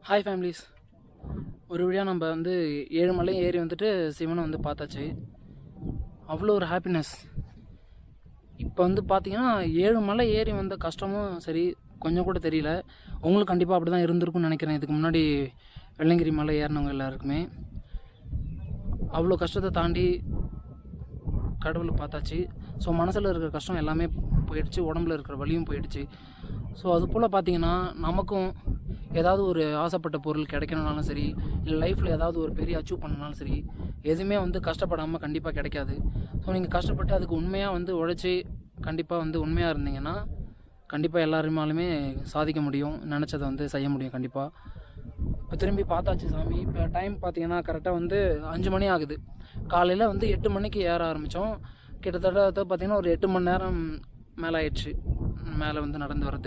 Hi families. ஒரு வழியாக நம்ம வந்து 7 மலையும் ஏறி வந்துட்டு சிவனை வந்து பார்த்தாச்சு. அவ்வளோ ஒரு ஹாப்பினஸ். இப்போ வந்து பார்த்தீங்கன்னா 7 மலை ஏறி வந்த கஷ்டமும் சரி கொஞ்சம் கூட தெரியல. உங்களுக்கு கண்டிப்பாக அப்படி தான் இருந்திருக்கும்னு நினைக்கிறேன். இதுக்கு முன்னாடி வெள்ளங்கிரி மலை ஏறினவங்க எல்லாருக்குமே அவ்வளோ கஷ்டத்தை தாண்டி கடவுளை பார்த்தாச்சு. ஸோ மனசில் இருக்கிற கஷ்டம் எல்லாமே போயிடுச்சு, உடம்புல இருக்கிற வலியும் போயிடுச்சு. ஸோ அது போல் பார்த்தீங்கன்னா நமக்கும் ஏதாவது ஒரு ஆசைப்பட்ட பொருள் கிடைக்கணுனாலும் சரி, இல்லை லைஃப்பில் ஏதாவது ஒரு பெரிய அச்சீவ் பண்ணனாலும் சரி, எதுவுமே வந்து கஷ்டப்படாமல் கண்டிப்பாக கிடைக்காது. ஸோ நீங்கள் கஷ்டப்பட்டு அதுக்கு உண்மையாக வந்து உழைச்சி கண்டிப்பாக வந்து உண்மையாக இருந்தீங்கன்னா கண்டிப்பாக எல்லாருமாலுமே சாதிக்க முடியும், நினச்சதை வந்து செய்ய முடியும் கண்டிப்பாக. இப்போ திரும்பி பார்த்தாச்சு சாமி. இப்போ டைம் பார்த்தீங்கன்னா கரெக்டாக வந்து 5 மணி ஆகுது. காலையில் வந்து 8 மணிக்கு ஏற ஆரம்பித்தோம். கிட்டத்தட்ட பார்த்தீங்கன்னா ஒரு 8 மணி நேரம் மேலே ஆயிடுச்சு மேலே வந்து நடந்து வர்றதுக்கு.